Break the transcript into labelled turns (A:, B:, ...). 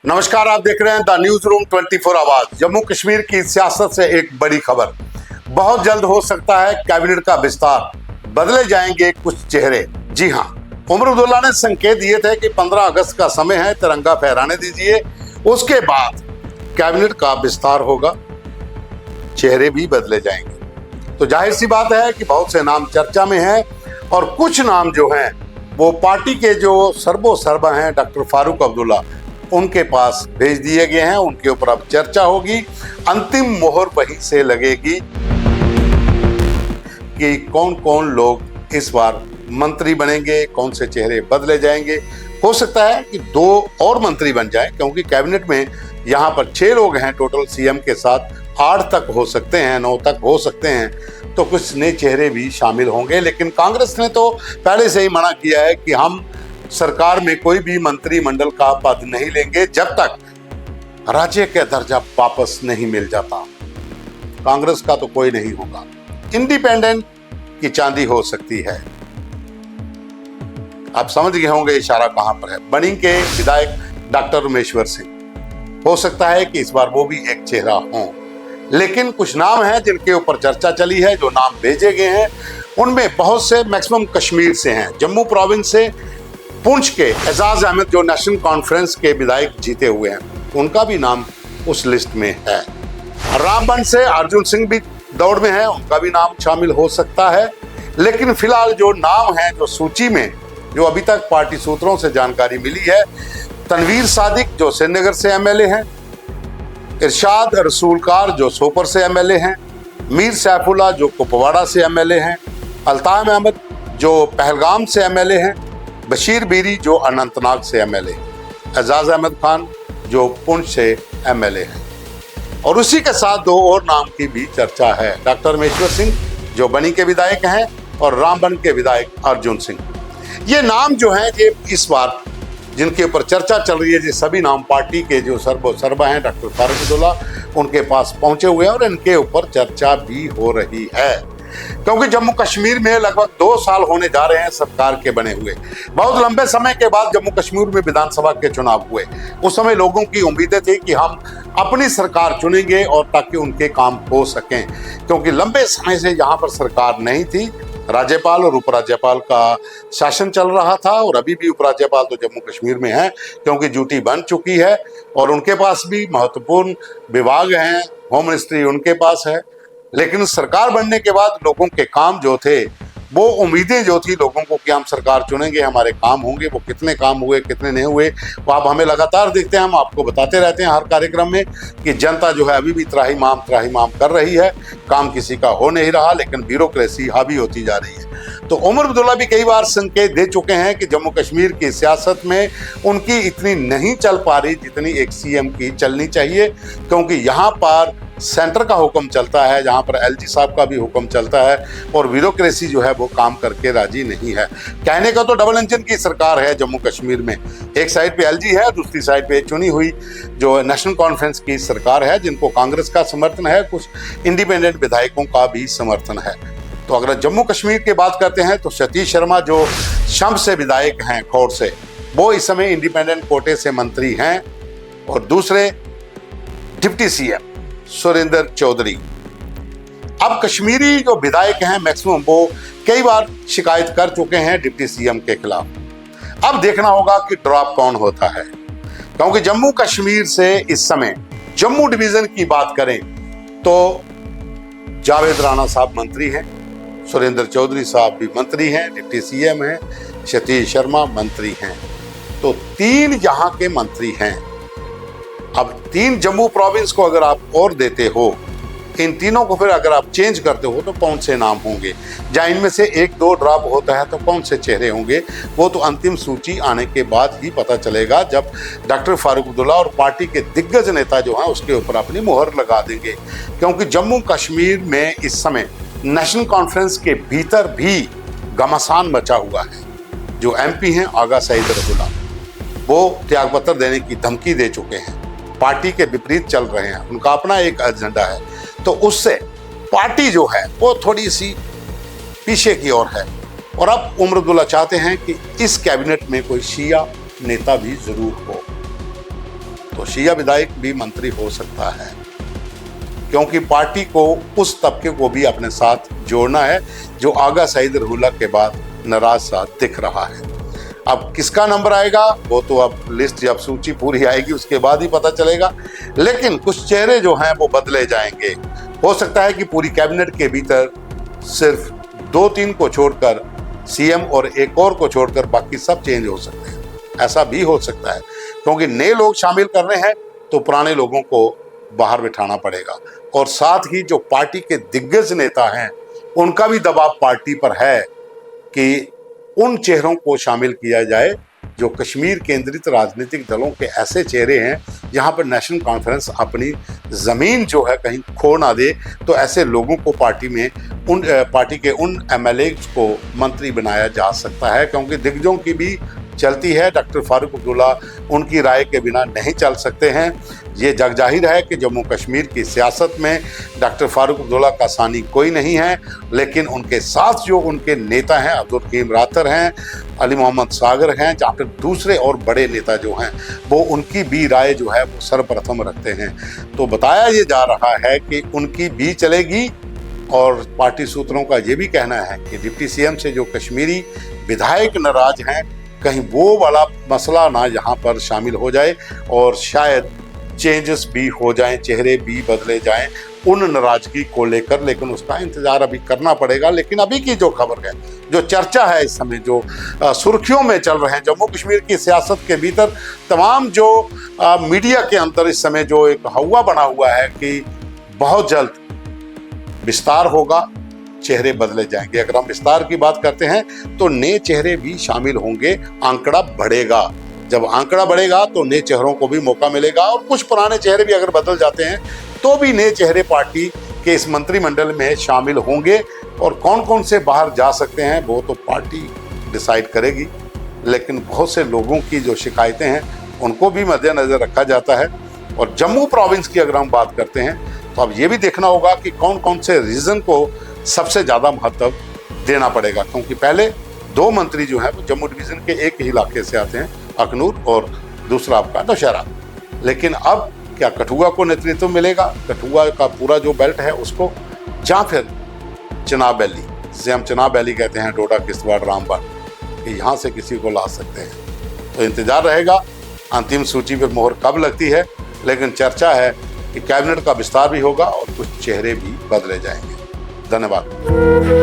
A: नमस्कार, आप देख रहे हैं द न्यूज रूम 24 आवाज। जम्मू कश्मीर की सियासत से एक बड़ी खबर। बहुत जल्द हो सकता है कैबिनेट का विस्तार, बदले जाएंगे कुछ चेहरे। जी हां, उमर अब्दुल्ला ने संकेत दिए थे कि 15 अगस्त का समय है, तिरंगा फहराने दीजिए, उसके बाद कैबिनेट का विस्तार होगा, चेहरे भी बदले जाएंगे। तो जाहिर सी बात है कि बहुत से नाम चर्चा में हैं और कुछ नाम जो हैं वो पार्टी के जो सर्वोसर्वा हैं डॉक्टर फारूक अब्दुल्ला, उनके पास भेज दिए गए हैं। उनके ऊपर अब चर्चा होगी, अंतिम मोहर वहीं से लगेगी कि कौन कौन लोग इस बार मंत्री बनेंगे, कौन से चेहरे बदले जाएंगे। हो सकता है कि 2 और मंत्री बन जाएं, क्योंकि कैबिनेट में यहाँ पर 6 लोग हैं टोटल, सीएम के साथ 8 तक हो सकते हैं, 9 तक हो सकते हैं, तो कुछ नए चेहरे भी शामिल होंगे। लेकिन कांग्रेस ने तो पहले से ही मना किया है कि हम सरकार में कोई भी मंत्रिमंडल का पद नहीं लेंगे जब तक राज्य का दर्जा वापस नहीं मिल जाता। कांग्रेस का तो कोई नहीं होगा, इंडिपेंडेंट की चांदी हो सकती है। आप समझ गए होंगे इशारा कहां पर है। बनी के विधायक डॉक्टर उमेश्वर सिंह, हो सकता है कि इस बार वो भी एक चेहरा हो। लेकिन कुछ नाम हैं जिनके ऊपर चर्चा चली है, जो नाम भेजे गए हैं उनमें बहुत से मैक्सिमम कश्मीर से हैं। जम्मू प्रोविंस से पुंछ के एजाज अहमद, जो नेशनल कॉन्फ्रेंस के विधायक जीते हुए हैं, उनका भी नाम उस लिस्ट में है। रामबन से अर्जुन सिंह भी दौड़ में है, उनका भी नाम शामिल हो सकता है। लेकिन फिलहाल जो नाम है जो सूची में, जो अभी तक पार्टी सूत्रों से जानकारी मिली है, तनवीर सादिक जो श्रीनगर से एमएलए हैं, इरशाद रसूलकार जो सोपर से एमएलए हैं, मीर सैफुल्ला जो कुपवाड़ा से एमएलए हैं, अल्ताफ अहमद जो पहलगाम से एमएलए हैं, बशीर बीरी जो अनंतनाग से एमएलए, एजाज अहमद खान जो पुंछ से एमएलए हैं। और उसी के साथ 2 और नाम की भी चर्चा है, डॉक्टर उमेश्वर सिंह जो बनी के विधायक हैं और रामबन के विधायक अर्जुन सिंह। ये नाम जो हैं ये इस बार जिनके ऊपर चर्चा चल रही है, ये सभी नाम पार्टी के जो सर्वोसर्वा हैं डॉक्टर फारूक अब्दुल्ला, उनके पास पहुंचे हुए हैं और इनके ऊपर चर्चा भी हो रही है। क्योंकि जम्मू कश्मीर में लगभग 2 साल होने जा रहे हैं सरकार के बने हुए। बहुत लंबे समय के बाद जम्मू कश्मीर में विधानसभा के चुनाव हुए। उस समय लोगों की उम्मीदें थी कि हम अपनी सरकार चुनेंगे और ताकि उनके काम हो सकें, क्योंकि लंबे समय से यहाँ पर सरकार नहीं थी। राज्यपाल और उपराज्यपाल का शासन चल रहा था और अभी भी उपराज्यपाल तो जम्मू कश्मीर में है, क्योंकि ड्यूटी बन चुकी है और उनके पास भी महत्वपूर्ण विभाग हैं, होम मिनिस्ट्री उनके पास है। लेकिन सरकार बनने के बाद लोगों के काम जो थे, वो उम्मीदें जो थी लोगों को कि हम सरकार चुनेंगे, हमारे काम होंगे, वो कितने काम हुए कितने नहीं हुए वो आप हमें लगातार देखते हैं। हम आपको बताते रहते हैं हर कार्यक्रम में कि जनता जो है अभी भी त्राहिमाम कर रही है, काम किसी का हो नहीं रहा, लेकिन ब्यूरोक्रेसी हावी होती जा रही है। तो उमर अब्दुल्ला भी कई बार संकेत दे चुके हैं कि जम्मू कश्मीर की सियासत में उनकी इतनी नहीं चल पा रही जितनी एक सीएम की चलनी चाहिए, क्योंकि यहाँ पर सेंटर का हुक्म चलता है, जहां पर एलजी साहब का भी हुक्म चलता है और ब्यूरोक्रेसी जो है वो काम करके राजी नहीं है। कहने का तो डबल इंजन की सरकार है जम्मू कश्मीर में, एक साइड पे एलजी है, दूसरी साइड पे चुनी हुई जो नेशनल कॉन्फ्रेंस की सरकार है, जिनको कांग्रेस का समर्थन है, कुछ इंडिपेंडेंट विधायकों का भी समर्थन है। तो अगर जम्मू कश्मीर की बात करते हैं तो सतीश शर्मा जो शम्भ से विधायक हैं, खौड़ से, वो इस समय इंडिपेंडेंट कोटे से मंत्री हैं। और दूसरे डिप्टी सीएम सुरेंद्र चौधरी, अब कश्मीरी जो विधायक हैं मैक्सिमम वो कई बार शिकायत कर चुके हैं डिप्टी सीएम के खिलाफ। अब देखना होगा कि ड्रॉप कौन होता है, क्योंकि जम्मू कश्मीर से इस समय जम्मू डिवीजन की बात करें तो जावेद राणा साहब मंत्री हैं, सुरेंद्र चौधरी साहब भी मंत्री हैं, डिप्टी सीएम हैं, सतीश शर्मा मंत्री हैं, तो 3 यहाँ के मंत्री हैं। अब 3 जम्मू प्रोविंस को अगर आप और देते हो, इन तीनों को फिर अगर आप चेंज करते हो तो कौन से नाम होंगे, या इनमें से 1-2 ड्रॉप होता है तो कौन से चेहरे होंगे, वो तो अंतिम सूची आने के बाद ही पता चलेगा, जब डॉक्टर फारूक अब्दुल्ला और पार्टी के दिग्गज नेता जो हैं उसके ऊपर अपनी मोहर लगा देंगे। क्योंकि जम्मू कश्मीर में इस समय नेशनल कॉन्फ्रेंस के भीतर भी घमासान मचा हुआ है। जो एमपी हैं आगा सईद रसूला, वो त्यागपत्र देने की धमकी दे चुके हैं, पार्टी के विपरीत चल रहे हैं, उनका अपना एक एजेंडा है, तो उससे पार्टी जो है वो थोड़ी सी पीछे की ओर है। और अब उमर अब्दुल्ला चाहते हैं कि इस कैबिनेट में कोई शिया नेता भी जरूर हो। तो शिया विधायक भी मंत्री हो सकता है, क्योंकि पार्टी को उस तबके को भी अपने साथ जोड़ना है जो आगा सईद रुल्ला के बाद नाराज सा दिख रहा है। अब किसका नंबर आएगा वो तो अब लिस्ट जब सूची पूरी आएगी उसके बाद ही पता चलेगा, लेकिन कुछ चेहरे जो हैं वो बदले जाएंगे। हो सकता है कि पूरी कैबिनेट के भीतर सिर्फ 2-3 को छोड़कर, सीएम और एक और को छोड़कर बाकी सब चेंज हो सकते हैं। ऐसा भी हो सकता है क्योंकि नए लोग शामिल कर रहे हैं तो पुराने लोगों को बाहर बिठाना पड़ेगा, और साथ ही जो पार्टी के दिग्गज नेता हैं उनका भी दबाव पार्टी पर है कि उन चेहरों को शामिल किया जाए जो कश्मीर केंद्रित राजनीतिक दलों के ऐसे चेहरे हैं जहां पर नेशनल कॉन्फ्रेंस अपनी ज़मीन जो है कहीं खो ना दे। तो ऐसे लोगों को पार्टी के उन एमएलए को मंत्री बनाया जा सकता है, क्योंकि दिग्गजों की भी चलती है। डॉक्टर फारूक अब्दुल्ला उनकी राय के बिना नहीं चल सकते हैं। ये जग जाहिर है कि जम्मू कश्मीर की सियासत में डॉक्टर फारूक अब्दुल्ला का सानी कोई नहीं है, लेकिन उनके साथ जो उनके नेता हैं, अब्दुल रहीम रातर हैं, अली मोहम्मद सागर हैं, या फिर दूसरे और बड़े नेता जो हैं वो उनकी भी राय जो है वो सर्वप्रथम रखते हैं। तो बताया ये जा रहा है कि उनकी भी चलेगी, और पार्टी सूत्रों का ये भी कहना है कि डिप्टी सीएम से जो कश्मीरी विधायक नाराज हैं कहीं वो वाला मसला ना यहाँ पर शामिल हो जाए और शायद चेंजेस भी हो जाएं, चेहरे भी बदले जाएं उन नाराजगी को लेकर। लेकिन उसका इंतजार अभी करना पड़ेगा। लेकिन अभी की जो खबर है, जो चर्चा है इस समय, जो सुर्खियों में चल रहे हैं जम्मू कश्मीर की सियासत के भीतर, तमाम जो मीडिया के अंदर इस समय जो एक हवा बना हुआ है कि बहुत जल्द विस्तार होगा, चेहरे बदले जाएंगे। अगर हम विस्तार की बात करते हैं तो नए चेहरे भी शामिल होंगे, आंकड़ा बढ़ेगा। जब आंकड़ा बढ़ेगा तो नए चेहरों को भी मौका मिलेगा, और कुछ पुराने चेहरे भी अगर बदल जाते हैं तो भी नए चेहरे पार्टी के इस मंत्रिमंडल में शामिल होंगे। और कौन कौन से बाहर जा सकते हैं वो तो पार्टी डिसाइड करेगी, लेकिन बहुत से लोगों की जो शिकायतें हैं उनको भी मद्देनजर रखा जाता है। और जम्मू प्रोविंस की अगर हम बात करते हैं तो अब ये भी देखना होगा कि कौन कौन से रीजन को सबसे ज़्यादा महत्व देना पड़ेगा, क्योंकि पहले 2 मंत्री जो हैं वो जम्मू डिवीज़न के एक ही इलाके से आते हैं, अखनूर, और दूसरा आपका नौशहरा। लेकिन अब क्या कठुआ को नेतृत्व मिलेगा, कठुआ का पूरा जो बेल्ट है उसको, या फिर चिनाब वैली, जिसे हम चिनाब वैली कहते हैं, डोडा, किश्तवाड़, रामबन, कि यहाँ से किसी को ला सकते हैं। तो इंतजार रहेगा अंतिम सूची पर मोहर कब लगती है। लेकिन चर्चा है कि कैबिनेट का विस्तार भी होगा और कुछ चेहरे भी बदले जाएंगे। धन्यवाद।